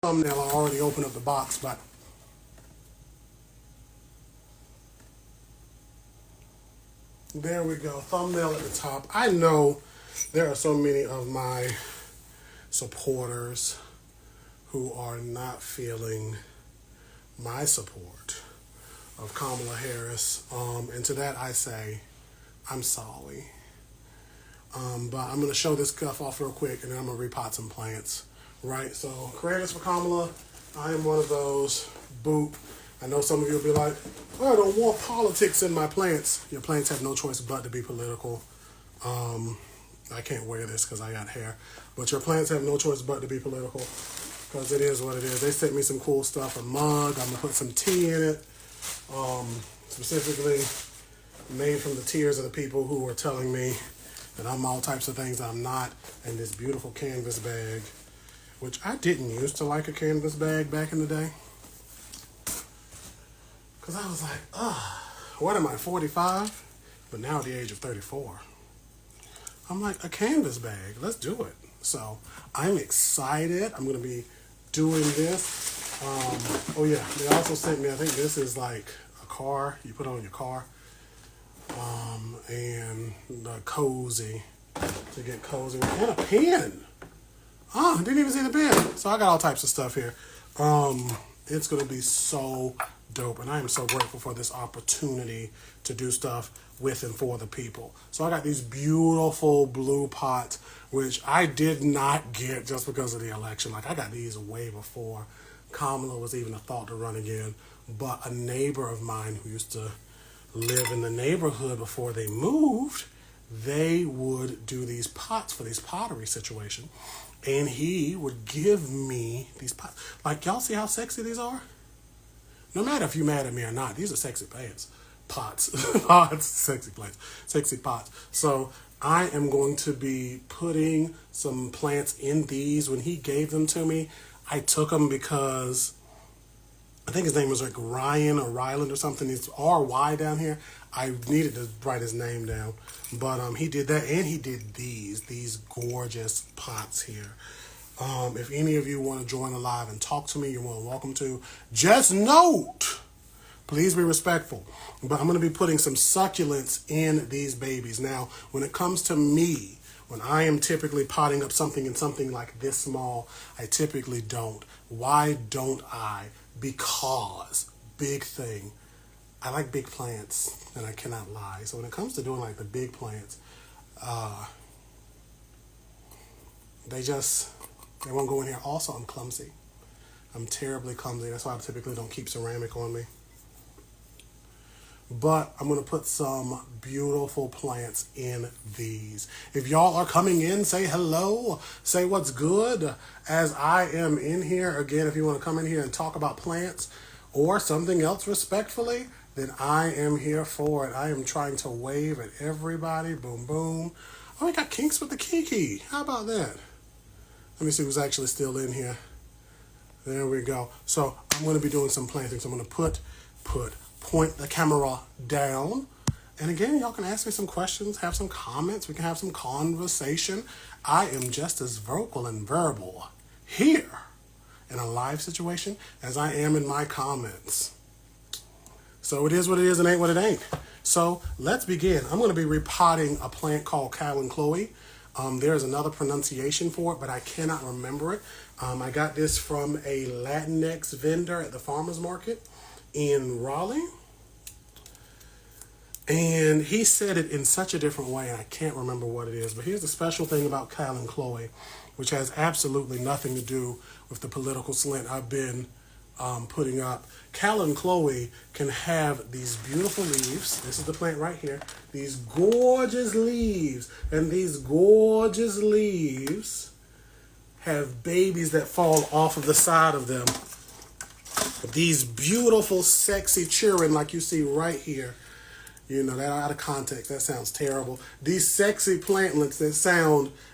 thumbnail. I already opened up the box, but there we go. Thumbnail at the top. I know there are so many of my supporters who are not feeling my support of Kamala Harris. And to that I say, I'm sorry. But I'm going to show this stuff off real quick, and then I'm going to repot some plants. Right? So, creators for Kamala, I am one of those. Boop. I know some of you will be like, oh, I don't want politics in my plants. Your plants have no choice but to be political. I can't wear this because I got hair. But your plants have no choice but to be political, because it is what it is. They sent me some cool stuff, a mug. I'm going to put some tea in it. Specifically made from the tears of the people who were telling me that I'm all types of things that I'm not. And this beautiful canvas bag, which I didn't used to like a canvas bag back in the day. Because I was like, what am I, 45? But now at the age of 34, I'm like, a canvas bag, let's do it. So I'm excited. I'm going to be doing this. Oh yeah, they also sent me, I think this is like a car, you put on your car. And the cozy, to get cozy, and a pen. I didn't even see the pen. So I got all types of stuff here. It's going to be so dope, and I am so grateful for this opportunity to do stuff with and for the people. So I got these beautiful blue pots, which I did not get just because of the election. Like, I got these way before Kamala was even a thought to run again. But a neighbor of mine who used to live in the neighborhood before they moved, they would do these pots for these pottery situation. And he would give me these pots. Like, y'all see how sexy these are? No matter if you're mad at me or not, these are sexy plants. Pots. Pots. Sexy plants. Sexy pots. So I am going to be putting some plants in these. When he gave them to me, I took them because I think his name was like Ryan or Ryland or something. It's R-Y down here. I needed to write his name down. But he did that, and he did these gorgeous pots here. If any of you want to join the live and talk to me, you're more than welcome to. Just note, please be respectful. But I'm going to be putting some succulents in these babies. Now, when it comes to me, when I am typically potting up something in something like this small, I typically don't. Why don't I? Because, big thing, I like big plants, and I cannot lie. So when it comes to doing like the big plants, they won't go in here. Also, I'm clumsy. I'm terribly clumsy. That's why I typically don't keep ceramic on me. But I'm going to put some beautiful plants in these. If y'all are coming in, say hello. Say what's good. As I am in here, again, if you want to come in here and talk about plants or something else respectfully, then I am here for it. I am trying to wave at everybody. Boom, boom. Oh, we got Kinks with the Kiki. How about that? Let me see who's actually still in here. There we go. So I'm going to be doing some planting. So I'm going to point the camera down. And again, y'all can ask me some questions, have some comments. We can have some conversation. I am just as vocal and verbal here in a live situation as I am in my comments. So it is what it is and ain't what it ain't. So let's begin. I'm going to be repotting a plant called Kalanchloe. There's another pronunciation for it, but I cannot remember it. I got this from a Latinx vendor at the farmer's market in Raleigh. And he said it in such a different way, and I can't remember what it is. But here's the special thing about Kalanchloe, which has absolutely nothing to do with the political slant I've been putting up. Kalanchloe can have these beautiful leaves. This is the plant right here. These gorgeous leaves. And these gorgeous leaves have babies that fall off of the side of them. These beautiful, sexy children like you see right here. You know, that out of context, that sounds terrible. These sexy plantlets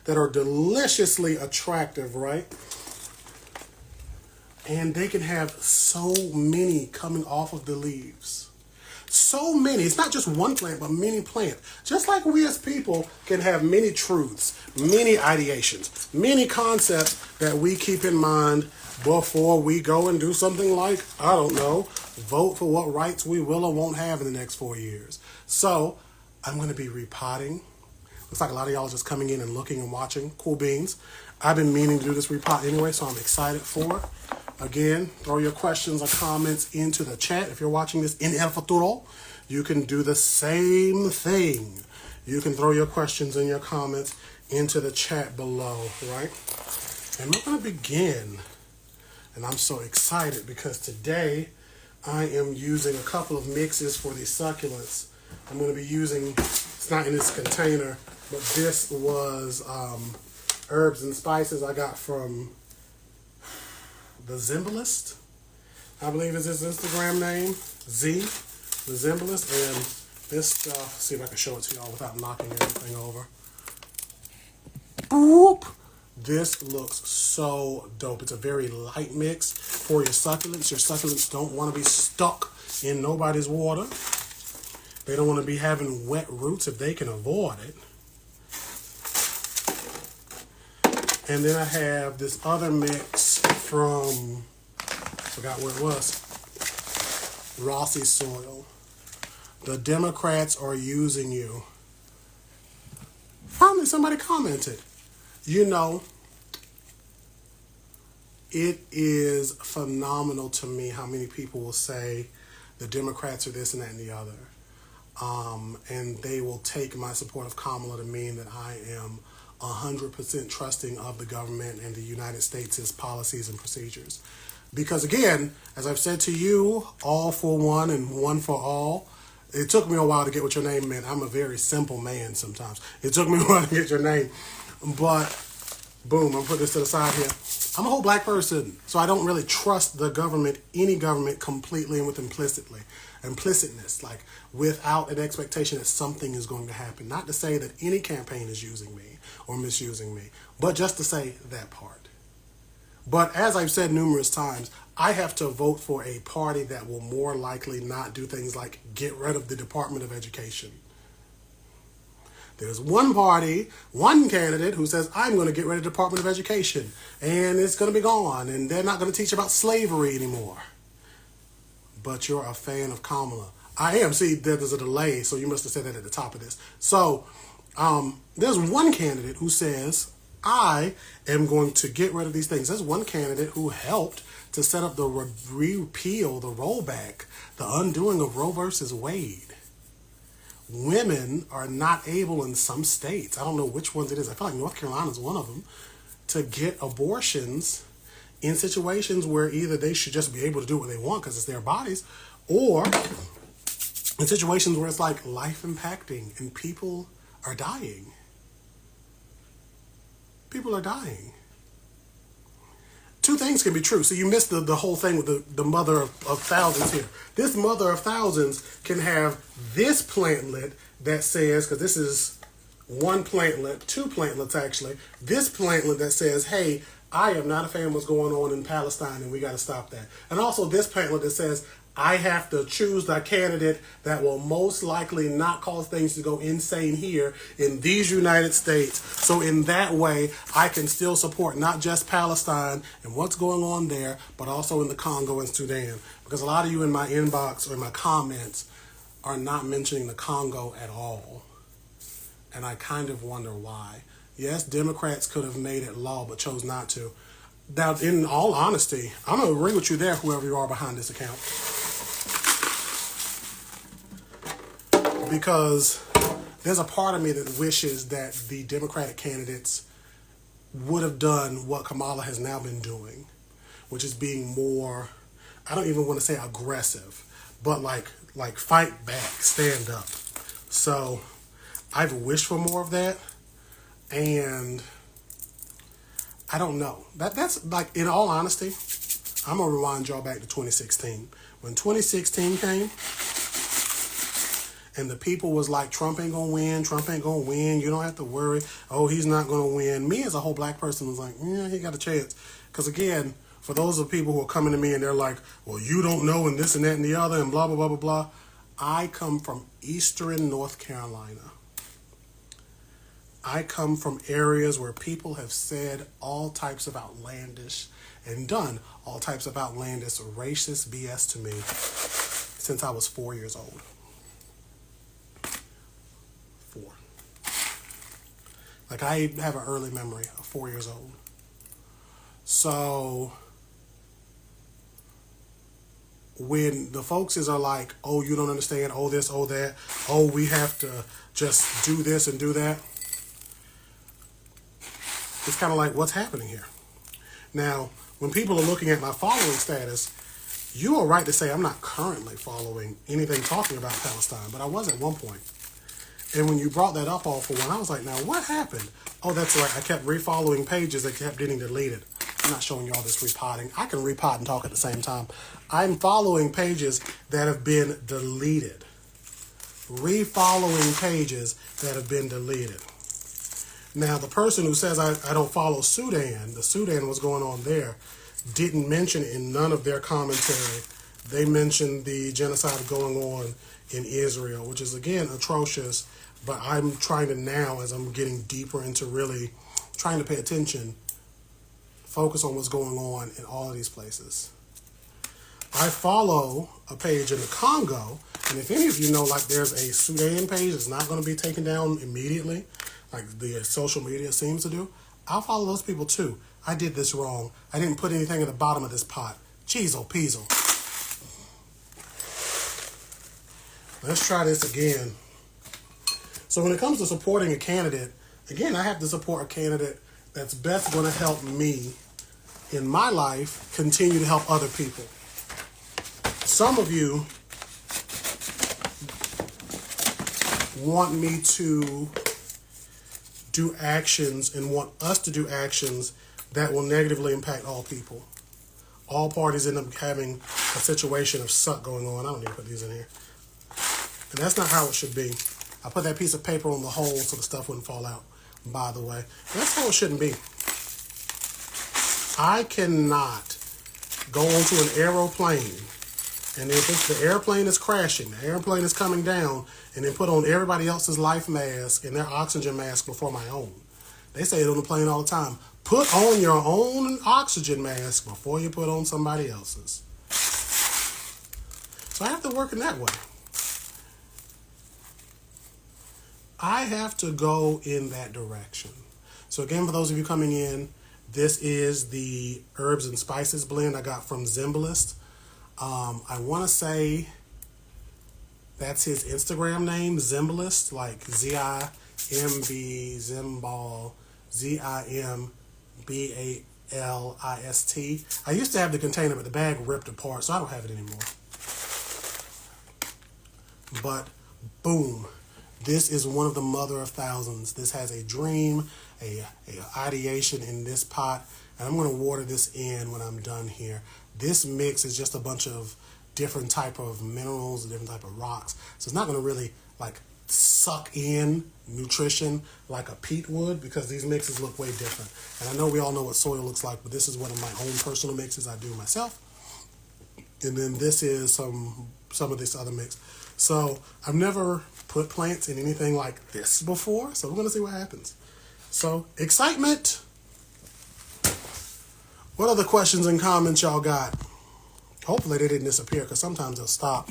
that are deliciously attractive, right? And they can have so many coming off of the leaves. So many. It's not just one plant, but many plants. Just like we as people can have many truths, many ideations, many concepts that we keep in mind before we go and do something like, I don't know, vote for what rights we will or won't have in the next 4 years. So I'm going to be repotting. Looks like a lot of y'all are just coming in and looking and watching. Cool beans. I've been meaning to do this repot anyway, so I'm excited for it. Again, throw your questions or comments into the chat. If you're watching this in El Futuro, you can do the same thing. You can throw your questions and your comments into the chat below, right? And we're going to begin. And I'm so excited because today I am using a couple of mixes for these succulents. I'm going to be using, it's not in this container, but this was herbs and spices I got from the Zimbalist. I believe is his Instagram name, Z, the Zimbalist. And this stuff, see if I can show it to y'all without knocking everything over. Oop! This looks so dope. It's a very light mix for your succulents. Your succulents don't want to be stuck in nobody's water. They don't want to be having wet roots if they can avoid it. And then I have this other mix from, forgot where it was, Rossi Soil. The Democrats are using you. Finally, somebody commented. You know, it is phenomenal to me how many people will say the Democrats are this and that and the other. And they will take my support of Kamala to mean that I am 100% trusting of the government and the United States' policies and procedures. Because again, as I've said to you, all for one and one for all, it took me a while to get what your name meant. I'm a very simple man sometimes. It took me a while to get your name. But, boom, I'm putting this to the side here. I'm a whole black person, so I don't really trust the government, any government, completely and with implicitness, like without an expectation that something is going to happen. Not to say that any campaign is using me or misusing me, but just to say that part. But as I've said numerous times, I have to vote for a party that will more likely not do things like get rid of the Department of Education. There's one party, one candidate who says, I'm going to get rid of the Department of Education and it's going to be gone and they're not going to teach about slavery anymore. But you're a fan of Kamala. I am. See, there's a delay, so you must have said that at the top of this. So there's one candidate who says, I am going to get rid of these things. There's one candidate who helped to set up the repeal, the rollback, the undoing of Roe versus Wade. Women are not able in some states, I don't know which ones it is, I feel like North Carolina is one of them, to get abortions in situations where either they should just be able to do what they want because it's their bodies, or in situations where it's like life impacting and people are dying. People are dying. Two things can be true. So you missed the whole thing with the mother of thousands here. This mother of thousands can have this plantlet that says, because this is one plantlet, two plantlets actually, this plantlet that says, hey, I am not a fan of what's going on in Palestine and we got to stop that. And also this pamphlet that says, I have to choose the candidate that will most likely not cause things to go insane here in these United States. So in that way, I can still support not just Palestine and what's going on there, but also in the Congo and Sudan. Because a lot of you in my inbox or in my comments are not mentioning the Congo at all. And I kind of wonder why. Yes, Democrats could have made it law, but chose not to. Now, in all honesty, I'm going to agree with you there, whoever you are behind this account. Because there's a part of me that wishes that the Democratic candidates would have done what Kamala has now been doing, which is being more, I don't even want to say aggressive, but like fight back, stand up. So I've wished for more of that, and I don't know. That's like, in all honesty, I'm going to rewind y'all back to 2016. When 2016 came, and the people was like, Trump ain't going to win, Trump ain't going to win, you don't have to worry, oh, he's not going to win. Me as a whole black person was like, yeah, he got a chance. Because again, for those of people who are coming to me and they're like, well, you don't know and this and that and the other and blah, blah, blah, blah, blah. I come from Eastern North Carolina. I come from areas where people have said all types of outlandish and done all types of outlandish, racist BS to me since I was 4 years old. 4. Like, I have an early memory of 4 years old. So when the folks are like, oh, you don't understand, oh, this, oh, that, oh, we have to just do this and do that, it's kind of like, what's happening here? Now, when people are looking at my following status, you are right to say I'm not currently following anything talking about Palestine, but I was at one point. And when you brought that up all for one, I was like, now what happened? Oh, that's right. I kept refollowing pages that kept getting deleted. I'm not showing you all this repotting. I can repot and talk at the same time. I'm following pages that have been deleted. Refollowing pages that have been deleted. Now, the person who says I don't follow Sudan, the Sudan was going on there, didn't mention in none of their commentary. They mentioned the genocide going on in Israel, which is, again, atrocious. But I'm trying to now, as I'm getting deeper into really trying to pay attention, focus on what's going on in all of these places. I follow a page in the Congo, and if any of you know, like, there's a Sudan page that's not going to be taken down immediately, like the social media seems to do, I'll follow those people too. I did this wrong. I didn't put anything at the bottom of this pot. Cheezel peasel. Let's try this again. So when it comes to supporting a candidate, again, I have to support a candidate that's best going to help me in my life continue to help other people. Some of you want me to do actions and want us to do actions that will negatively impact all people. All parties end up having a situation of suck going on. I don't need to put these in here. And that's not how it should be. I put that piece of paper on the hole so the stuff wouldn't fall out, by the way. That's how it shouldn't be. I cannot go onto an aeroplane, and if the airplane is crashing, the airplane is coming down, and then put on everybody else's life mask and their oxygen mask before my own. They say it on the plane all the time. Put on your own oxygen mask before you put on somebody else's. So I have to work in that way. I have to go in that direction. So again, for those of you coming in, this is the herbs and spices blend I got from Zimbalist. I want to say that's his Instagram name, Zimbalist, like Z-I-M-B, Zimbal, Z-I-M-B-A-L-I-S-T. I used to have the container, but the bag ripped apart, so I don't have it anymore. But boom. This is one of the mother of thousands. This has a dream, a ideation in this pot, and I'm going to water this in when I'm done here. This mix is just a bunch of different type of minerals, different type of rocks. So it's not going to really like suck in nutrition like a peat would, because these mixes look way different. And I know we all know what soil looks like, but this is one of my own personal mixes I do myself. And then this is some of this other mix. So I've never put plants in anything like this before, so we're going to see what happens. So, excitement. What other questions and comments y'all got? Hopefully they didn't disappear, because sometimes they'll stop,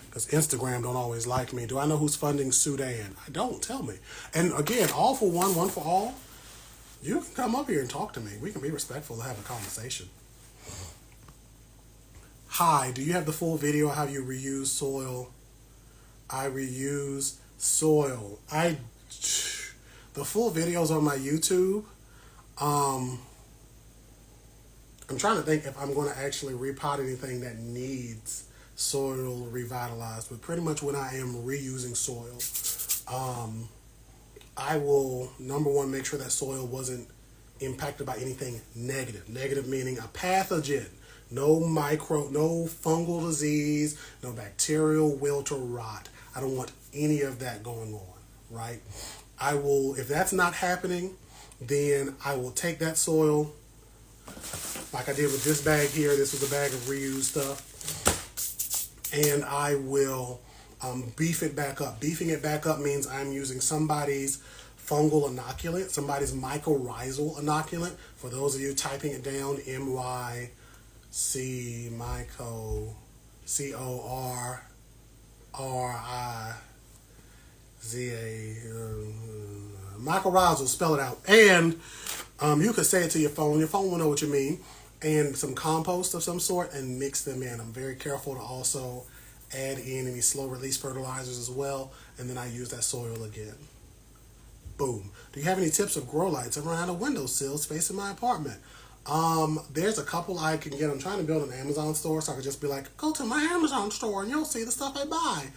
because Instagram don't always like me. Do I know who's funding Sudan? I don't. Tell me. And again, all for one, one for all. You can come up here and talk to me. We can be respectful and have a conversation. Hi, do you have the full video of how you reuse soil? I reuse soil. The full video's on my YouTube. I'm trying to think if I'm going to actually repot anything that needs soil revitalized, but pretty much when I am reusing soil, I will, number one, make sure that soil wasn't impacted by anything negative. Negative meaning a pathogen. No fungal disease, no bacterial wilt or rot. I don't want any of that going on, right? I will, if that's not happening, then I will take that soil, like I did with this bag here. This was a bag of reused stuff. And I will beef it back up. Beefing it back up means I'm using somebody's fungal inoculant, somebody's mycorrhizal inoculant. For those of you typing it down, M-Y-C, myco, C-O-R-R-I-Z-A, mycorrhizal, spell it out. And you could say it to your phone. Your phone will know what you mean. And some compost of some sort and mix them in. I'm very careful to also add in any slow release fertilizers as well. And then I use that soil again. Boom. Do you have any tips of grow lights around a windowsill space in my apartment? There's a couple I can get. I'm trying to build an Amazon store, so I could just be like, go to my Amazon store and you'll see the stuff I buy.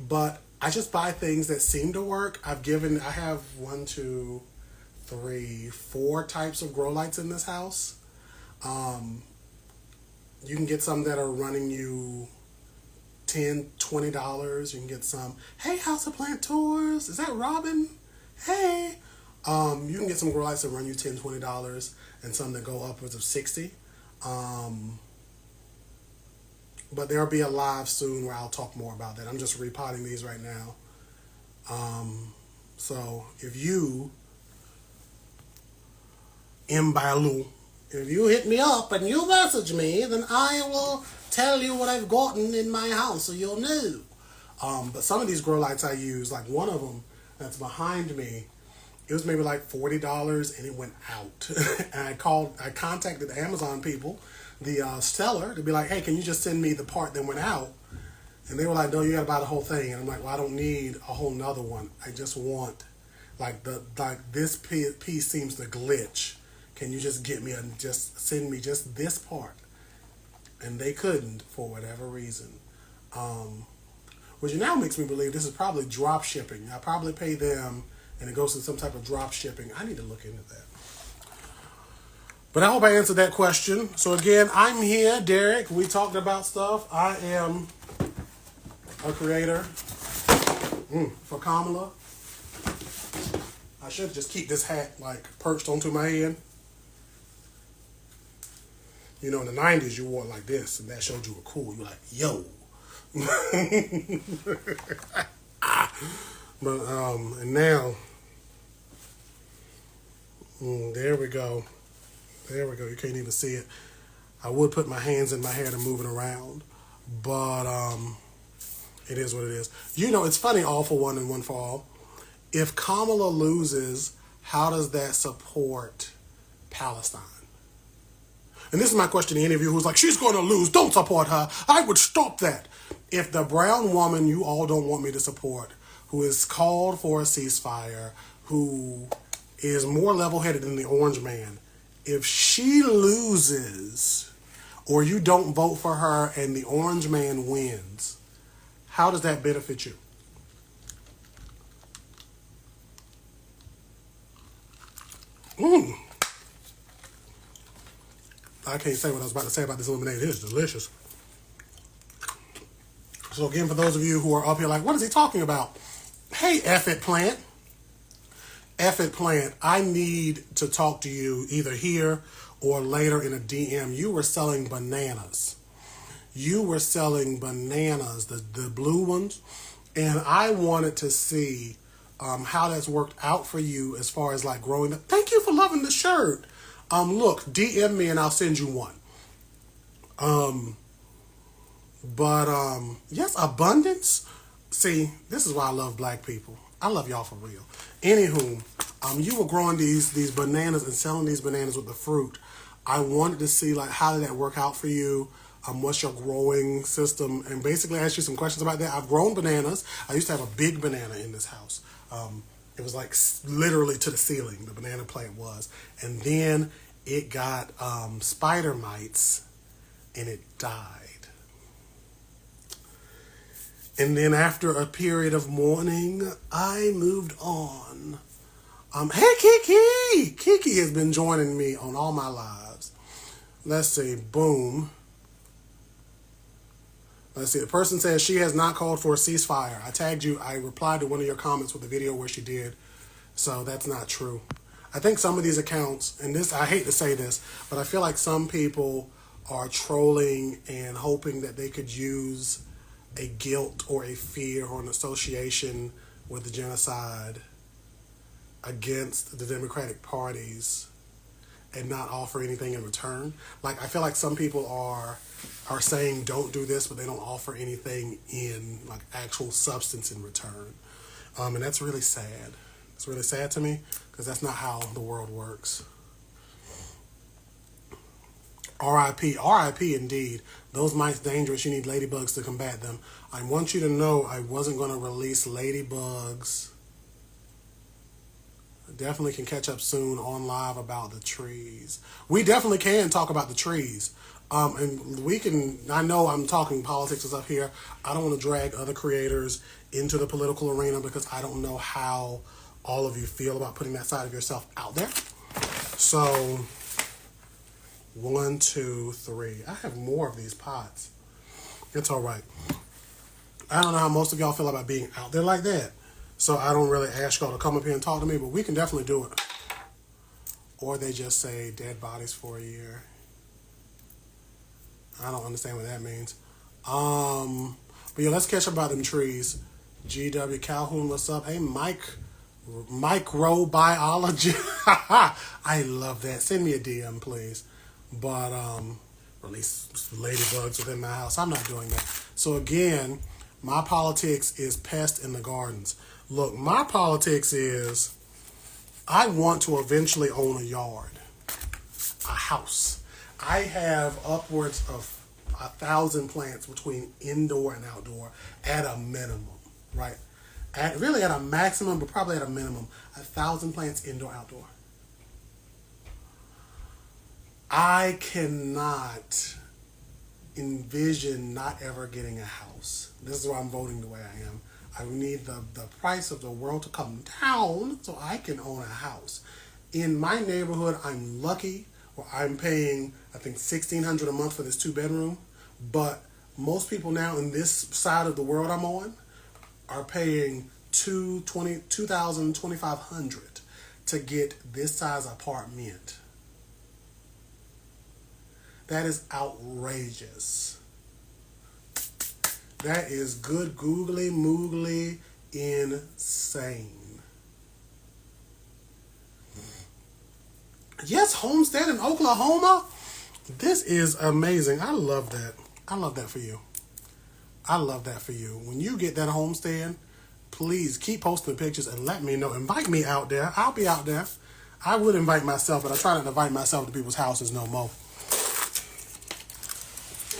But I just buy things that seem to work. I have 1, 2, 3, 4 types of grow lights in this house. You can get some that are running you $10, $20. You can get some, hey, House of Plant Tours, is that Robin? Hey. You can get some grow lights that run you $10, $20 and some that go upwards of $60. But there'll be a live soon where I'll talk more about that. I'm just repotting these right now. So if you, Mbalu, if you hit me up and you message me, then I will tell you what I've gotten in my house so you'll know. But some of these grow lights I use, like one of them that's behind me, it was maybe like $40 and it went out. And I contacted the Amazon people, the seller, to be like, hey, can you just send me the part that went out? And they were like, no, you gotta buy the whole thing. And I'm like, well, I don't need a whole nother one. I just want, this piece seems to glitch. Can you just just send me just this part? And they couldn't for whatever reason. Which now makes me believe this is probably drop shipping. I probably pay them and it goes to some type of drop shipping. I need to look into that. But I hope I answered that question. So again, I'm here, Derek. We talked about stuff. I am a creator for Kamala. I should just keep this hat perched onto my head. You know, in the 90s, you wore it like this, and that showed you were cool. You're like, yo. But, and now, there we go. There we go. You can't even see it. I would put my hands in my hair and move it around, but it is what it is. You know, it's funny, all for one and one for all. If Kamala loses, how does that support Palestine? And this is my question to any of you who's like, she's going to lose, don't support her. I would stop that. If the brown woman you all don't want me to support, who is called for a ceasefire, who is more level-headed than the orange man, if she loses or you don't vote for her and the orange man wins, how does that benefit you? I can't say what I was about to say about this lemonade. It is delicious. So again, for those of you who are up here like, what is he talking about? Hey, F it plant. F it plant. I need to talk to you either here or later in a DM. You were selling bananas. You were selling bananas, the blue ones. And I wanted to see how that's worked out for you as far as growing them. Thank you for loving the shirt. Look, DM me and I'll send you one. Yes, abundance. See, this is why I love black people. I love y'all for real. Anywho, you were growing these bananas and selling these bananas with the fruit. I wanted to see how did that work out for you? What's your growing system? And basically ask you some questions about that. I've grown bananas. I used to have a big banana in this house. It was literally to the ceiling, the banana plant was. And then it got spider mites and it died. And then after a period of mourning, I moved on. Hey, Kiki! Kiki has been joining me on all my lives. Let's see, boom. Let's see, the person says she has not called for a ceasefire. I tagged you. I replied to one of your comments with a video where she did. So that's not true. I think some of these accounts, and this, I hate to say this, but I feel like some people are trolling and hoping that they could use a guilt or a fear or an association with the genocide against the Democratic parties and not offer anything in return. Like, I feel like some people are saying don't do this, but they don't offer anything in like actual substance in return. And that's really sad. It's really sad to me because that's not how the world works. R.I.P. R.I.P. indeed. Those mites dangerous. You need ladybugs to combat them. I want you to know I wasn't going to release ladybugs. Definitely can catch up soon on live about the trees. We definitely can talk about the trees. And we can, I know I'm talking politics and stuff here. I don't want to drag other creators into the political arena because I don't know how all of you feel about putting that side of yourself out there. So, 1, 2, 3. I have more of these pots. It's all right. I don't know how most of y'all feel about being out there like that. So I don't really ask y'all to come up here and talk to me, but we can definitely do it. Or they just say dead bodies for a year. I don't understand what that means. But yeah, let's catch up about them trees. GW Calhoun, what's up? Hey, microbiology. I love that. Send me a DM, please. But release ladybugs within my house. I'm not doing that. So again, my politics is pest in the gardens. Look, my politics is I want to eventually own a yard, a house. I have upwards of 1,000 plants between indoor and outdoor at a minimum, right? Really at a maximum, but probably at a minimum, 1,000 plants indoor, outdoor. I cannot envision not ever getting a house. This is why I'm voting the way I am. I need the price of the world to come down so I can own a house. In my neighborhood, I'm lucky where I'm paying, I think, $1,600 a month for this 2-bedroom. But most people now in this side of the world I'm on are paying $2,000, $2,500 to get this size apartment. That is outrageous. That is good googly moogly insane. Yes, homestead in Oklahoma. This is amazing. I love that. I love that for you. I love that for you. When you get that homestead, please keep posting pictures and let me know. Invite me out there. I'll be out there. I would invite myself, but I try not to invite myself to people's houses no more.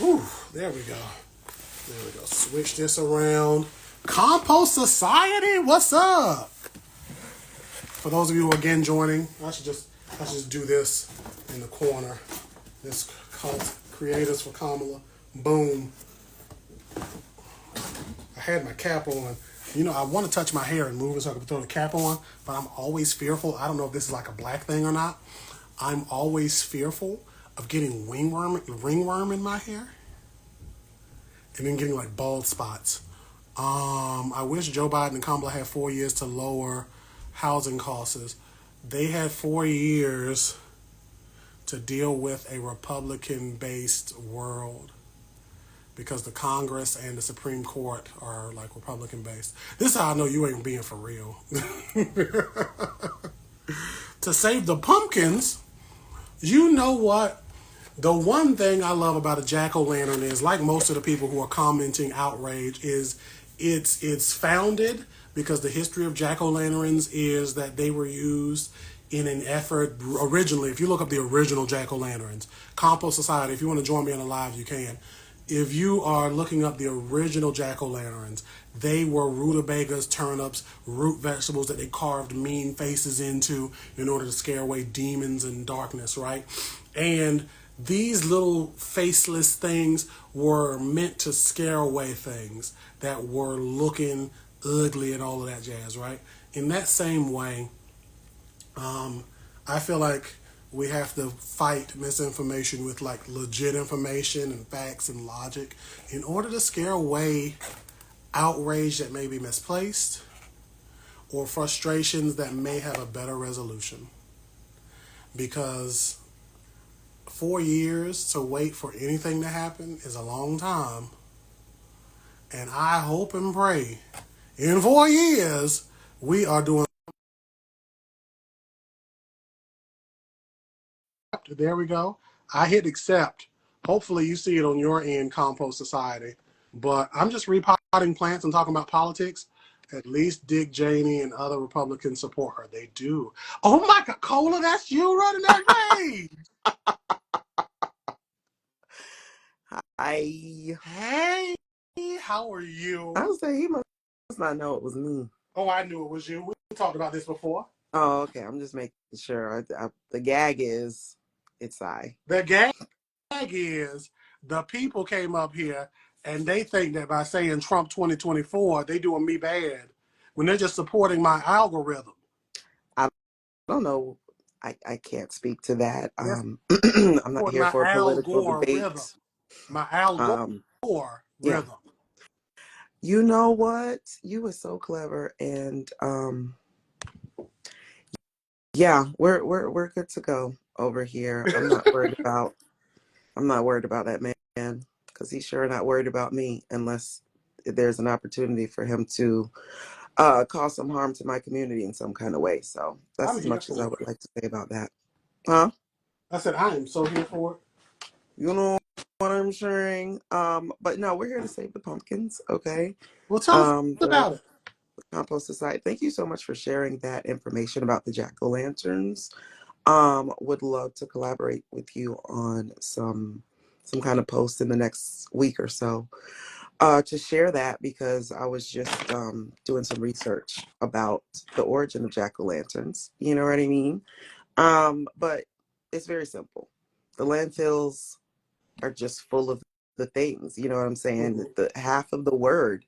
Ooh, there we go. There we go. Switch this around. Compost Society, what's up? For those of you who are again joining, I should just do this in the corner. This cult creators for Kamala. Boom. I had my cap on. You know, I want to touch my hair and move it so I can throw the cap on, but I'm always fearful. I don't know if this is like a black thing or not. I'm always fearful of getting ringworm in my hair and then getting like bald spots. I wish Joe Biden and Kamala had 4 years to lower housing costs. They had 4 years to deal with a Republican-based world because the Congress and the Supreme Court are like Republican-based. This is how I know you ain't being for real. To save the pumpkins, you know what? The one thing I love about a jack-o'-lantern is, like most of the people who are commenting outrage, is it's founded because the history of jack-o'-lanterns is that they were used in an effort originally. If you look up the original jack-o'-lanterns, Compost Society, if you want to join me on the live, you can. If you are looking up the original jack-o'-lanterns, they were rutabagas, turnips, root vegetables that they carved mean faces into in order to scare away demons and darkness, right? And these little faceless things were meant to scare away things that were looking ugly and all of that jazz, right? In that same way, I feel like we have to fight misinformation with like legit information and facts and logic in order to scare away outrage that may be misplaced or frustrations that may have a better resolution. Because 4 years to wait for anything to happen is a long time. And I hope and pray In 4 years, we are doing. There we go. I hit accept. Hopefully, you see it on your end, Compost Society. But I'm just repotting plants and talking about politics. At least Dick Cheney and other Republicans support her. They do. Oh my God, Colah, that's you running that page. I Hey, how are would you? say he must not know it was me. Oh, I knew it was you. We talked about this before. Oh, okay. I'm just making sure. The gag is it's I. The gag is the people came up here and they think that by saying Trump 2024, they doing me bad when they're just supporting my algorithm. I don't know. I can't speak to that. Yes, I'm not supporting here my for a Al political Gore rhythm. debate. My Al Um, Gore yeah. rhythm. You know what? You were so clever, and yeah, we're good to go over here. I'm not worried about that man because he's sure not worried about me unless there's an opportunity for him to cause some harm to my community in some kind of way. So that's I'm as here much as I for would it. like to say about that. Huh? I said, I am so here for it. You know what I'm sharing? But no, we're here to save the pumpkins, okay? Well, tell us The about it. Compost Society. Thank you so much for sharing that information about the jack-o'-lanterns. Would love to collaborate with you on some kind of post in the next week or so. To share that because I was just doing some research about the origin of jack-o'-lanterns. You know what I mean? But it's very simple. The landfills are just full of the things. You know what I'm saying? Mm-hmm. The half of the word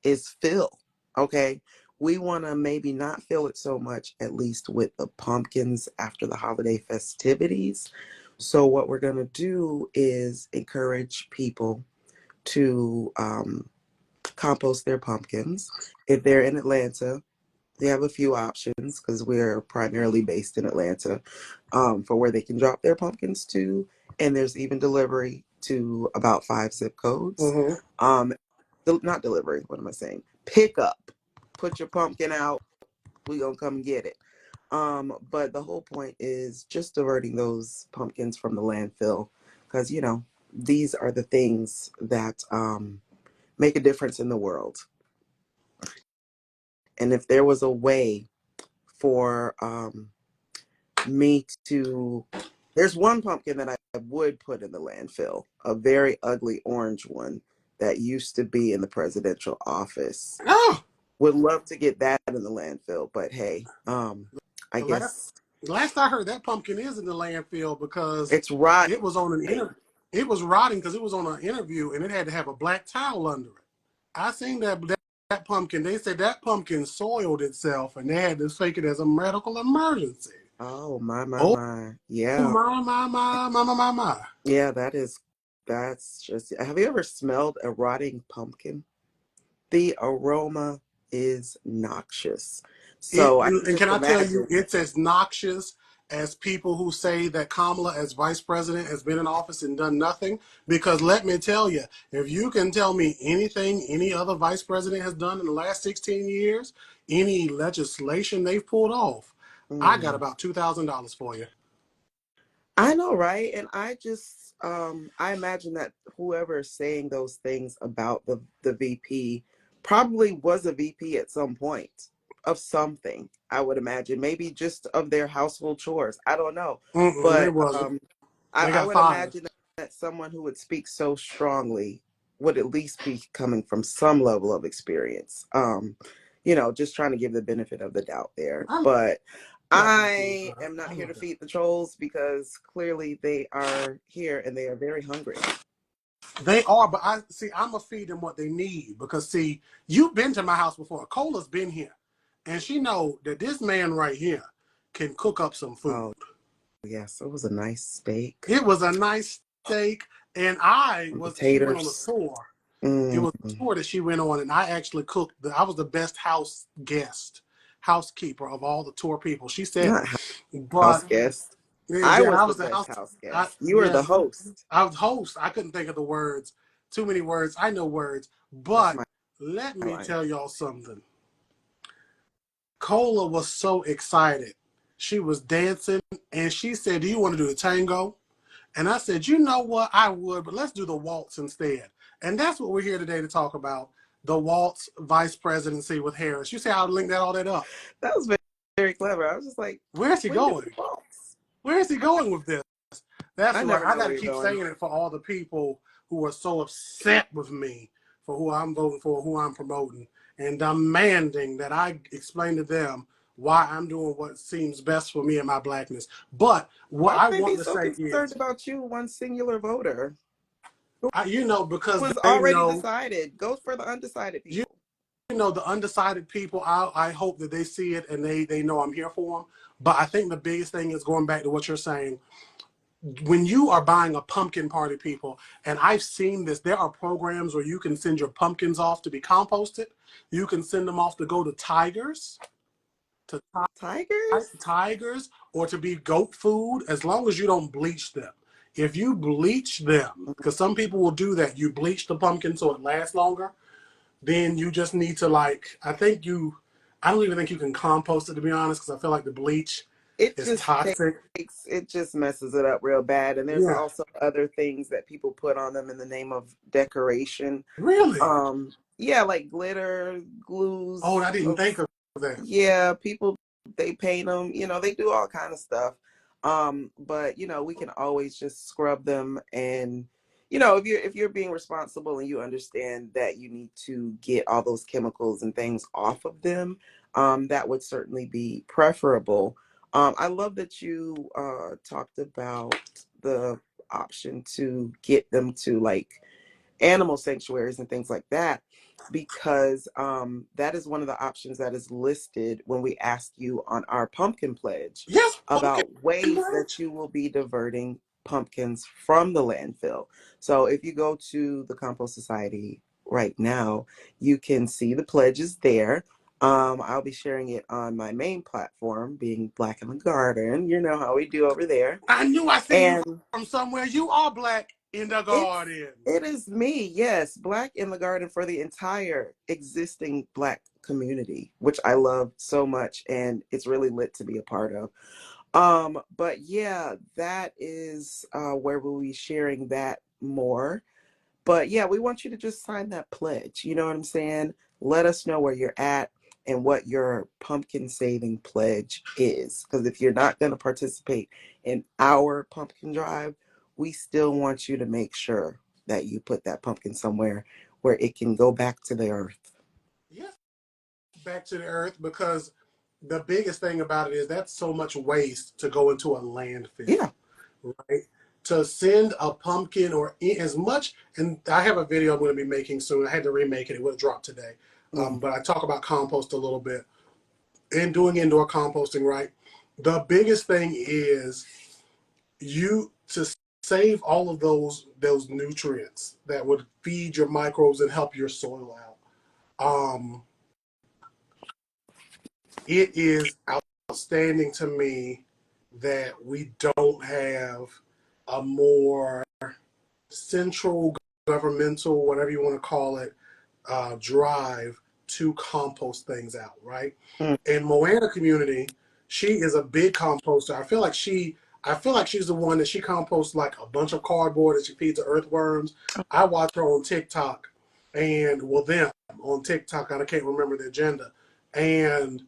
is fill. Okay. We want to maybe not fill it so much, at least with the pumpkins after the holiday festivities. So, what we're going to do is encourage people to compost their pumpkins. If they're in Atlanta, they have a few options because we're primarily based in Atlanta for where they can drop their pumpkins to. And there's even delivery to about 5 zip codes. Mm-hmm. Um, Not delivery, what am I saying? Pick up. Put your pumpkin out. We gonna come get it. But the whole point is just diverting those pumpkins from the landfill because, these are the things that make a difference in the world. And if there was a way for me to, there's one pumpkin that I would put in the landfill, a very ugly orange one that used to be in the presidential office. Oh, Would love to get that in the landfill, but hey, I the last, guess last I heard, that pumpkin is in the landfill because it's rotting. it was on an it was rotting because it was on an interview and it had to have a black towel under it. I seen that pumpkin. They said that pumpkin soiled itself, and they had to fake it as a medical emergency. Oh my Oh my, yeah, my. yeah. That's just. Have you ever smelled a rotting pumpkin? The aroma is noxious. It So I can and just can I tell you, imagine. it's as noxious as people who say that Kamala, as vice president, has been in office and done nothing. Because let me tell you, if you can tell me anything any other vice president has done in the last 16 years, any legislation they've pulled off, I got Mm. about $2,000 for you. I know, right? And I imagine that whoever is saying those things about the VP probably was a VP at some point of something. I would imagine maybe just of their household chores. I don't know, Mm-mm, they but wasn't. They I got would fired. imagine that someone who would speak so strongly would at least be coming from some level of experience. Just trying to give the benefit of the doubt there, I'm but. not gonna do I that. am not I here love to that. feed the trolls because clearly they are here and they are very hungry. They are, but I see. I'm gonna feed them what they need because see, you've been to my house before. Cola's been here, and she know that this man right here can cook up some food. Oh, yes, it was a nice steak It was a nice steak, and I and was. She went on a potatoes. tour. It Mm, was a tour that she went on, and I actually cooked. I was the best housekeeper of all the tour people. She said not it, house but guest. I yeah, was I the was the best house. house I guest. You were the yes, host. I was host. I couldn't think of the words. Too many words. I know words, That's but my let me line. tell y'all something. Colah was so excited. She was dancing and she said, "Do you want to do the tango?" And I said, "You know what? I would, but let's do the waltz instead." And that's what we're here today to talk about, the waltz vice presidency with Harris. You see how I linked all that up? That was very, very clever. I was just like, Where's he when did we going? waltz? Where is he going with this? That's I right. never I know got where to you're keep going. saying it for all the people who are so upset with me for who I'm voting for, who I'm promoting, and demanding that I explain to them why I'm doing what seems best for me and my blackness. But what Why I would they be want to so say concerned is, about you, one singular voter? because Was they already know, decided. Go for the undecided you people. know, the undecided people, I hope that they see it and they know I'm here for them. But I think the biggest thing is going back to what you're saying. When you are buying a pumpkin party, people, and I've seen this, there are programs where you can send your pumpkins off to be composted. You can send them off to go to to Tigers? tigers, or to be goat food, as long as you don't bleach them. If you bleach them, because some people will do that, you bleach the pumpkin so it lasts longer, then you just need to I don't even think you can compost it, to be honest, because I feel like the bleach It is just toxic. takes, it just messes it up real bad. And there's Yeah, also other things that people put on them in the name of decoration. really. Yeah, like glitter, Oh, glues. I didn't think of that. Yeah, people, they paint them, they do all kind of stuff. But we can always just scrub them. And if you're being responsible and you understand that you need to get all those chemicals and things off of them, that would certainly be preferable. I love that you talked about the option to get them to like animal sanctuaries and things like that, because that is one of the options that is listed when we ask you on our pumpkin pledge Yes, pumpkin about ways that patch. you will be diverting pumpkins from the landfill. So if you go to the Compost Society right now, you can see the pledges there. I'll be sharing it on my main platform, being Black in the Garden. You know how we do over there. I knew I seen you And from somewhere. You are black in the It's garden. it is me, yes, Black in the Garden for the entire existing Black community, which I love so much, and it's really lit to be a part of. But yeah, that is where we'll be sharing that more. But yeah, we want you to just sign that pledge. You know what I'm saying? Let us know where you're at and what your pumpkin saving pledge is. Because if you're not going to participate in our pumpkin drive, we still want you to make sure that you put that pumpkin somewhere where it can go back to the earth. Yes, back to the earth, because the biggest thing about it is that's so much waste to go into a landfill, Yeah. right? To send a pumpkin or as much, and I have a video I'm going to be making soon. I had to remake it; it would have dropped today. Mm. But I talk about compost a little bit and doing indoor composting. Right, the biggest thing is you to save all of those nutrients that would feed your microbes and help your soil out. Um, it is outstanding to me that we don't have a more central governmental, whatever you want to call it, drive to compost things out, right? Mm. In Moana community, she is a big composter. I feel like she's the one that she composts like a bunch of cardboard that she feeds the earthworms. I watch her on TikTok, and well, them on TikTok, I can't remember the agenda. And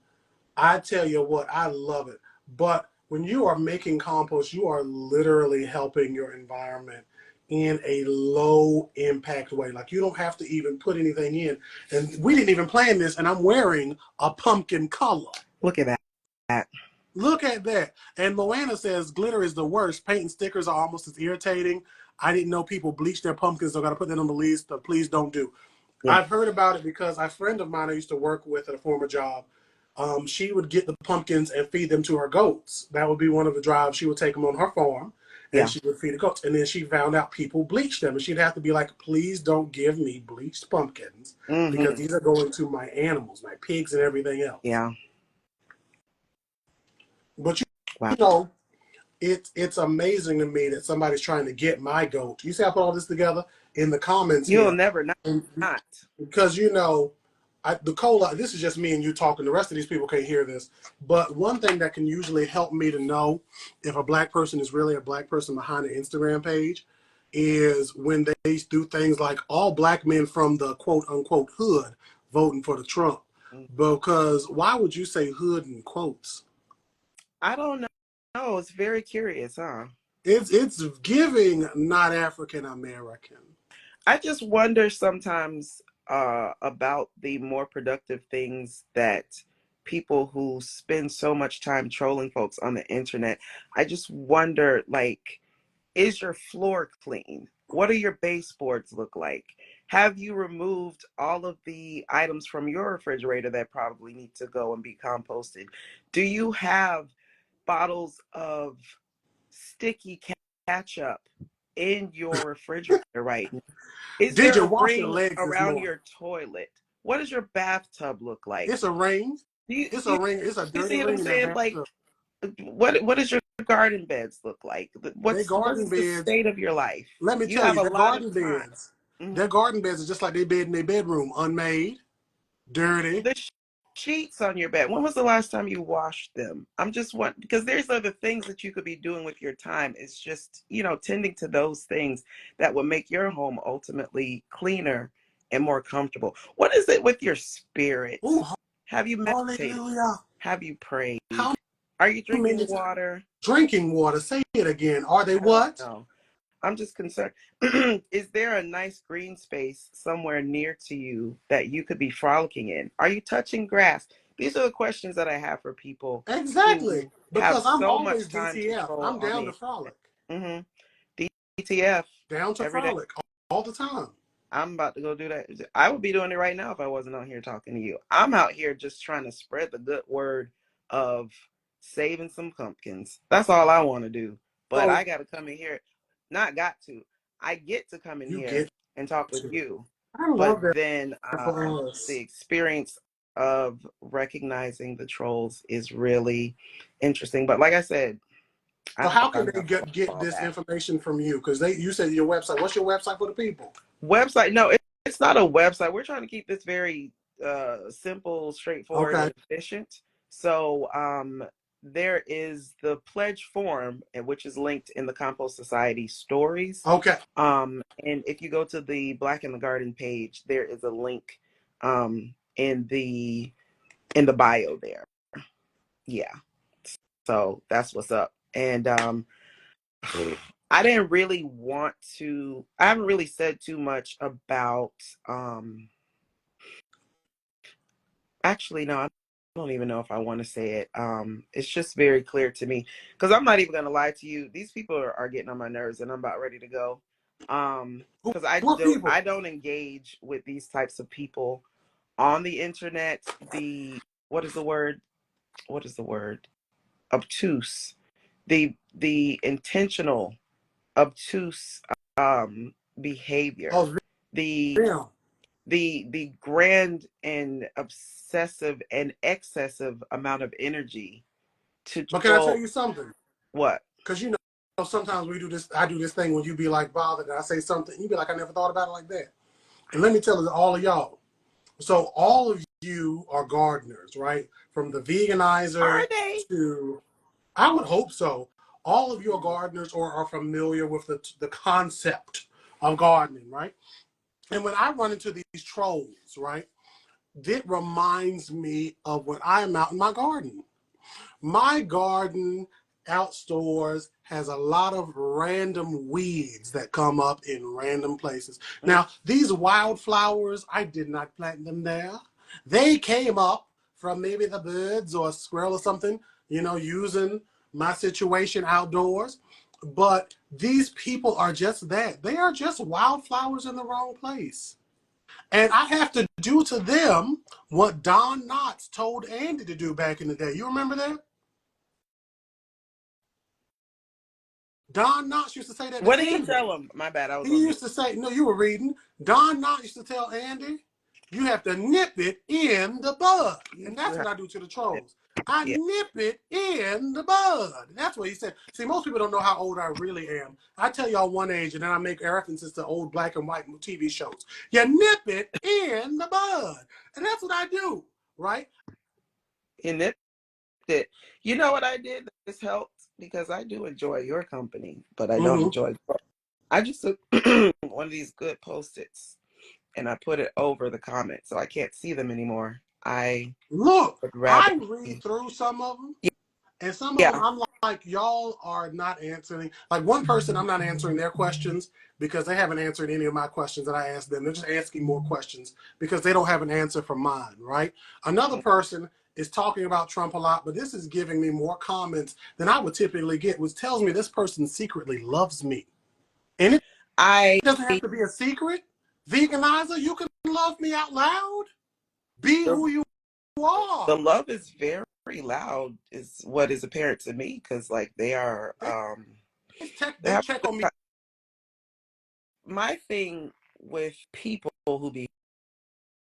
I tell you what, I love it. But when you are making compost, you are literally helping your environment in a low impact way. Like you don't have to even put anything in. And we didn't even plan this, and I'm wearing a pumpkin color. Look at that. Look at that. And Moana says glitter is the worst. Paint and stickers are almost as irritating. I didn't know people bleach their pumpkins. So I got to put that on the list. So please don't do. Yeah. I've heard about it because a friend of mine I used to work with at a former job, she would get the pumpkins and feed them to her goats. That would be one of the drives. She would take them on her farm and Yeah. she would feed the goats. And then she found out people bleached them. And she'd have to be like, please don't give me bleached pumpkins because Hmm. these are going to my animals, my pigs and everything else. Yeah. But Wow. you know, it's amazing to me that somebody's trying to get my goat. You see, I put all this together in the comments You'll here. never And not. because, the Colah, this is just me and you talking. The rest of these people can't hear this. But one thing that can usually help me to know if a black person is really a black person behind an Instagram page is when they do things like all black men from the quote unquote hood voting for the Trump. Because why would you say hood in quotes? I don't know. No, it's very curious, huh? It's giving not African American. I just wonder sometimes about the more productive things that people who spend so much time trolling folks on the internet. I just wonder, like, is your floor clean? What do your baseboards look like? Have you removed all of the items from your refrigerator that probably need to go and be composted? Do you have bottles of sticky ketchup in your refrigerator right now? Is Did there you a wash your ring legs this around morning? your toilet? What does your bathtub look like? It's a ring. Do you, It's do a ring. It's a you dirty see what I'm ring in that saying? Like, bathtub. what does your garden beds look like? They What garden is the beds. state of your life? Let me You tell have you, a their lot of garden time. beds. Mm-hmm. Their garden beds are just like they bed in their bedroom, unmade, dirty. The sheets on your bed. When was the last time you washed them? I'm just want because there's other things that you could be doing with your time. It's just, tending to those things that will make your home ultimately cleaner and more comfortable. What is it with your spirit? Ooh, Have you meditated? hallelujah! Have you prayed? How Are you drinking many times? water? Drinking water. Say it again. Are they I don't what? know. I'm just concerned. Is there a nice green space somewhere near to you that you could be frolicking in? Are you touching grass? These are the questions that I have for people Exactly. who have Because I'm so always much time to DTF. troll I'm on down to the frolic. internet. DTF Down to every day. frolic all the time. I'm about to go do that. I would be doing it right now if I wasn't on here talking to you. I'm out here just trying to spread the good word of saving some pumpkins. That's all I want to do. But So I got to come in here. Not got to. I get to come in you here get and talk with to. you. I But love that then for the us. experience of recognizing the trolls is really interesting. But like I said, So I've how can got they enough of get all this that. information from you? Because you said your website. What's your website for the people? Website? No, it's not a website. We're trying to keep this very simple, straightforward, Okay. and efficient. So there is the pledge form, which is linked in the Compost Society stories. Okay. And if you go to the Black in the Garden page, there is a link in the bio there. Yeah. So that's what's up. And I didn't really want to. I haven't really said too much about. Actually, no, I don't even know if I want to say it. It's just very clear to me because I'm not even gonna lie to you. These people are getting on my nerves, and I'm about ready to go. Because What people? I don't engage with these types of people on the internet. What is the word? What is the word? Obtuse. The intentional obtuse behavior, Oh, the them. the grand and obsessive and excessive amount of energy to But can I tell troll. you something? What? Because sometimes we do this. I do this thing when you be like bothered, and I say something, you be like, I never thought about it like that. And let me tell all of y'all. So all of you are gardeners, right? From the veganizer Are they? to, I would hope so. All of you are gardeners or are familiar with the concept of gardening, right? And when I run into these trolls, right, it reminds me of when I'm out in my garden. My garden outdoors has a lot of random weeds that come up in random places. Now, these wildflowers, I did not plant them there. They came up from maybe the birds or a squirrel or something, using my situation outdoors. But these people are just that. They are just wildflowers in the wrong place. And I have to do to them what Don Knotts told Andy to do back in the day. You remember that? Don Knotts used to say that to What did he Andy. tell him? My bad, I was He on used mute. to say, no, you were reading. Don Knotts used to tell Andy, you have to nip it in the bud. You And do that's what have I do to the trolls. I Yeah. nip it in the bud. That's what he said. See, most people don't know how old I really am. I tell y'all one age, and then I make references to old black and white TV shows. You nip it in the bud. And that's what I do, right? And it. You know what I did? This helped because I do enjoy your company, but I don't Mm-hmm. enjoy. I just took one of these good Post-its and I put it over the comments so I can't see them anymore. I Look, would rather. I read through some of them. And some of them, Yeah. I'm like, y'all are not answering. Like one person, I'm not answering their questions because they haven't answered any of my questions that I asked them. They're just asking more questions because they don't have an answer for mine, right? Another person is talking about Trump a lot, but this is giving me more comments than I would typically get, which tells me this person secretly loves me. And it I doesn't have to be a secret. Veganizer, you can love me out loud. Be the who you are. the love is very loud is what is apparent to me because like they are they They have check on me. my thing with people who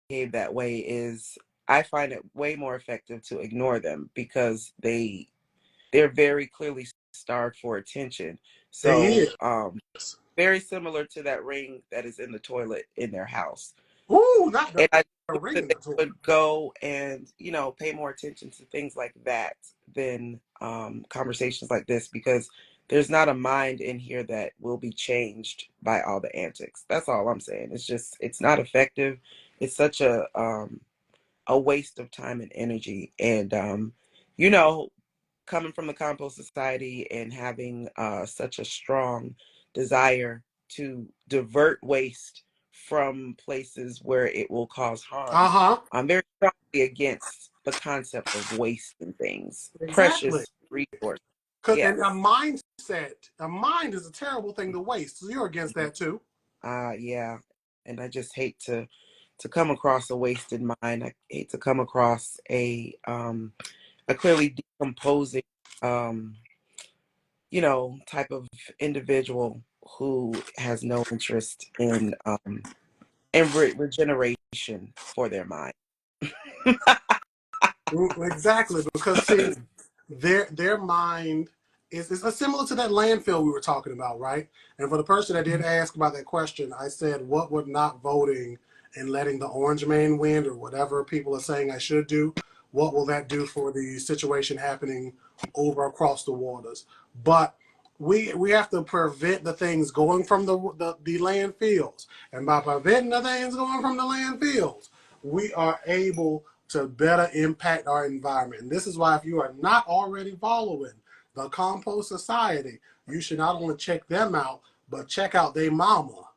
behave that way is I find it way more effective to ignore them because they're very clearly starved for attention. They So is. very similar to that ring that is in the toilet in their house. Ooh, not And I the wish ring that in they the toilet. would go and, pay more attention to things like that than conversations like this because there's not a mind in here that will be changed by all the antics. That's all I'm saying. It's not effective. It's such a waste of time and energy. And, you know, coming from the Compost Society and having such a strong desire to divert waste from places where it will cause harm, Uh-huh. I'm very strongly against the concept of wasting things, Exactly. precious resources. And Yes. a mind is a terrible thing to waste. So you're against that too. Yeah. And I just hate to come across a wasted mind. I hate to come across a clearly decomposing um type of individual who has no interest in regeneration for their mind. Exactly, because see, their mind is similar to that landfill we were talking about, right? And for the person that did ask about that question, I said, what would not voting and letting the orange man win or whatever people are saying I should do, what will that do for the situation happening over across the waters? But we have to prevent the things going from the landfills. And by preventing the things going from the landfills, we are able to better impact our environment. And this is why if you are not already following the Compost Society, you should not only check them out, but check out their mama,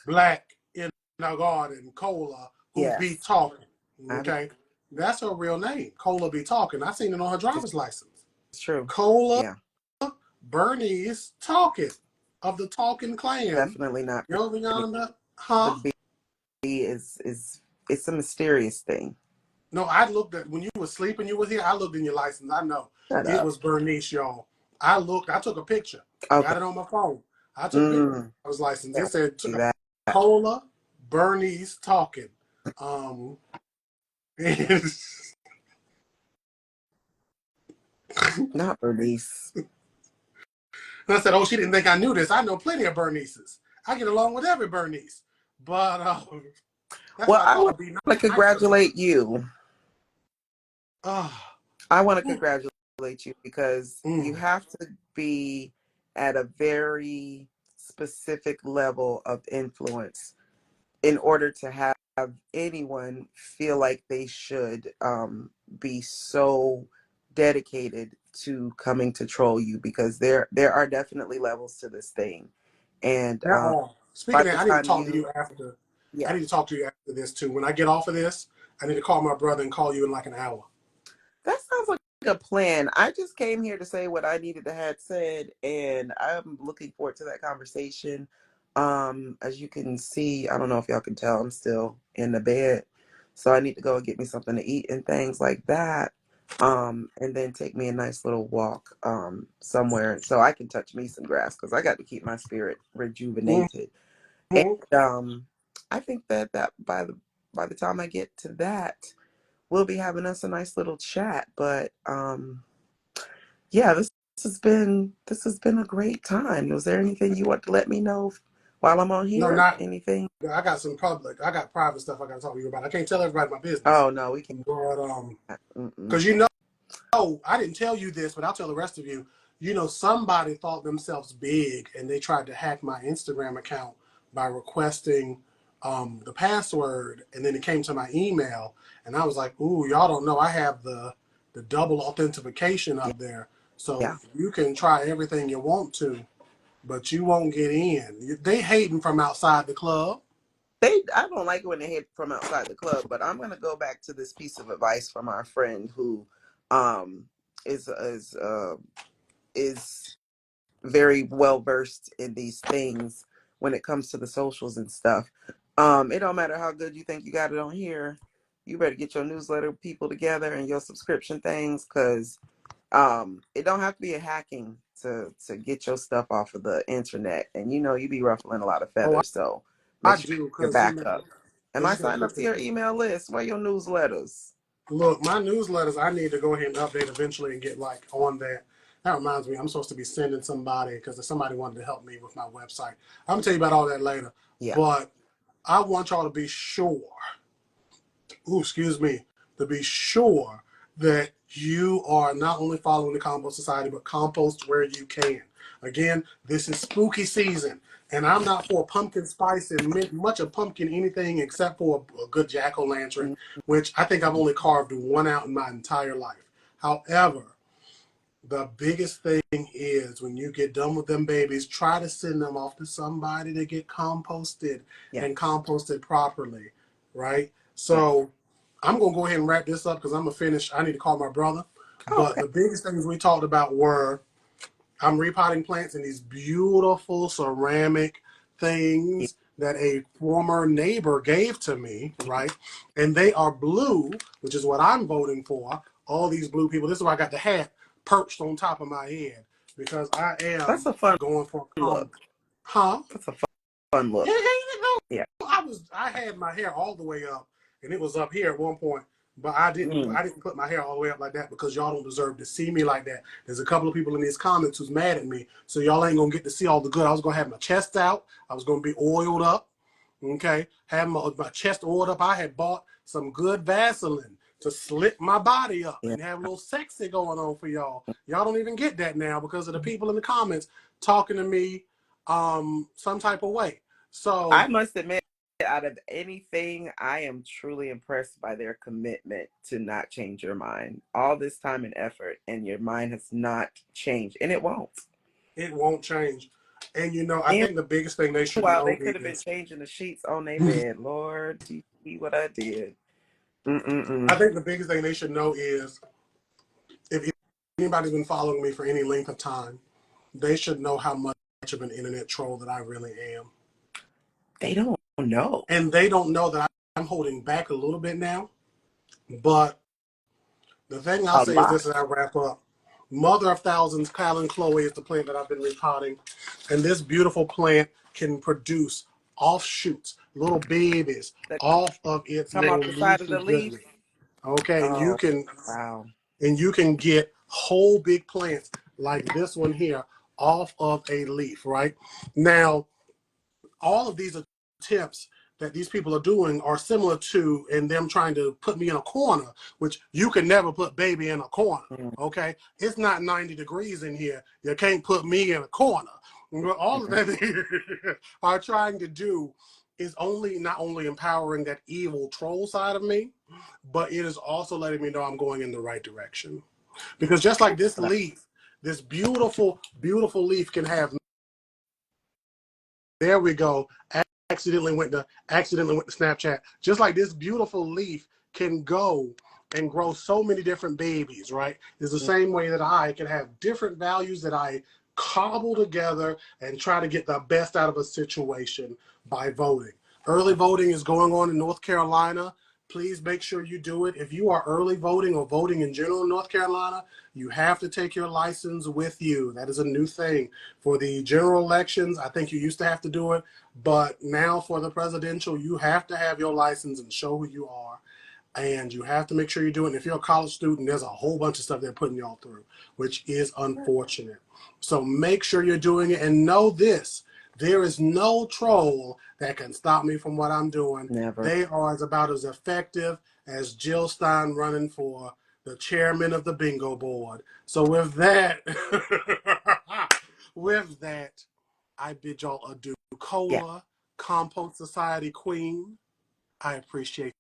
Black in the Garden, Colah, who be Yes, talking. I mean, Okay? That's her real name. Colah be talking. I seen it on her it's, driver's license. it's true. Colah Yeah, Bernice Talking of the Talking Clan. definitely not You know me. beyond that? The Huh? B is it's a mysterious thing. No, I looked at when you were sleeping, you was here. I looked in your license. I know Shut it up. was Bernice, y'all. I took a picture, Okay. got it on my phone. I took a picture Mm, of his license. It can't said see that. Cola Bernice talking. Um, and Not Bernice. I said, oh, she didn't think I knew this. I know plenty of Bernices. I get along with every Bernice. But that's Well, why I I call want her Be to Nice or something. congratulate you. Uh, I want to congratulate you because you mm. have to be at a very specific level of influence in order to have anyone feel like they should be so dedicated to coming to troll you because there are definitely levels to this thing. And There are. Speaking by of the that, I need to time talk to you, you after. I yeah. need to talk to you after this too. When I get off of this, I need to call my brother and call you in like an hour. That sounds like a plan. I just came here to say what I needed to have said, and I'm looking forward to that conversation. As you can see, I don't know if y'all can tell, I'm still in the bed, so I need to go and get me something to eat and things like that. And then take me a nice little walk somewhere so I can touch me some grass because I got to keep my spirit rejuvenated. And Mm-hmm. I think that by the time I get to that. we'll be having us a nice little chat. But yeah, this has been a great time. Was there anything you want to let me know while I'm on No, here? not. Anything? I got some public. I got private stuff I got to talk to you about. I can't tell everybody my business, Oh no, we but can't. Mm-mm. because I didn't tell you this, but I'll tell the rest of you. Somebody thought themselves big and they tried to hack my Instagram account by requesting the password, and then it came to my email, and I was like, "Ooh, y'all don't know I have the double authentication Yeah, up there, so yeah. you can try everything you want to, but you won't get in." They hating from outside the club. I don't like it when they hit from outside the club, but I'm gonna go back to this piece of advice from our friend who um is very well versed in these things when it comes to the socials and stuff. It don't matter how good you think you got it on here. You better get your newsletter people together and your subscription things, because it don't have to be a hacking to get your stuff off of the internet. And you be ruffling a lot of Oh, feathers, so I make sure do, you're because back up. Am as I you can signed up to appreciate. your email list? Where your newsletters? Look, my newsletters, I need to go ahead and update eventually and get like on that. That reminds me, I'm supposed to be sending somebody because somebody wanted to help me with my website. I'm gonna tell you about all that later. Yeah, But I want y'all to be sure, excuse me, to be sure that you are not only following the Compost Society, but compost where you can. Again, this is spooky season, and I'm not for pumpkin spice and much of pumpkin anything except for a good jack-o'-lantern, which I think I've only carved one out in my entire life. However, the biggest thing is when you get done with them babies, try to send them off to somebody to get composted yeah, and composted properly, right? yeah. So I'm going to go ahead and wrap this up because I'm going to finish. I need to call my brother. Oh, But okay. the biggest things we talked about were I'm repotting plants in these beautiful ceramic Yeah, things that a former neighbor gave to me, right? And they are blue, which is what I'm voting for. All these blue people. This is why I got the hat perched on top of my head because I that's am a fun going for look. huh? That's a fun look. Yeah, yeah, Yeah. no, I had my hair all the way up, and it was up here at one point. But Mm, I didn't put my hair all the way up like that because y'all don't deserve to see me like that. There's a couple of people in these comments who's mad at me, so y'all ain't gonna get to see all the good. I was gonna have my chest out. I was gonna be oiled up. Okay, have my chest oiled up. I had bought some good Vaseline to slick my body up yeah. and have a little sexy going on for y'all. Y'all don't even get that now because of the people in the comments talking to me some type of way. I So must admit, out of anything, I am truly impressed by their commitment to not change your mind. All this time and effort, and your mind has not changed, and it won't. it won't change. And I And think the biggest thing they should while they know could have been is changing the sheets on their bed, Lord, you see what I did. I Mm-mm-mm. think the biggest thing they should know is if anybody's been following me for any length of time, they should know how much of an internet troll that I really am. They don't know And they don't know that I'm holding back a little bit now. But the thing I'll a say is lot. this as I wrap up. Mother of Thousands, Kalanchloe is the plant that I've been repotting. And this beautiful plant can produce offshoots, little babies, That off of its come little off the side of leafy the leaf. goodness. Okay, and Oh, wow. you can get whole big plants like this one here off of a leaf, right? Now, all of these attempts that these people are doing are similar to and them trying to put me in a corner, which you can never put baby in a corner. Mm-mm. Okay, it's not 90 degrees in here. You can't put me in a corner. All of that they are trying to do is not only empowering that evil troll side of me, but it is also letting me know I'm going in the right direction. Because just like this leaf, this beautiful, beautiful leaf can have. There we go. Accidentally went to Snapchat. Just like this beautiful leaf can go and grow so many different babies, right? It's the same way that I can have different values that I cobble together and try to get the best out of a situation by voting. Early voting is going on in North Carolina. Please make sure you do it. If you are early voting or voting in general in North Carolina, you have to take your license with you. That is a new thing. For the general elections, I think you used to have to do it, but now for the presidential, you have to have your license and show who you are. and you have to make sure you're doing it. If you're a college student, there's a whole bunch of stuff they're putting y'all through, which is unfortunate. So make sure you're doing it, and know this: there is no troll that can stop me from what I'm doing. Never. They are about as effective as Jill Stein running for the chairman of the bingo board. So with that, with that, I bid y'all adieu. Yeah. Colah, Compost Society Queen, I appreciate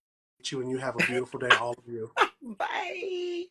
you, and you have a beautiful day, all of you. Bye.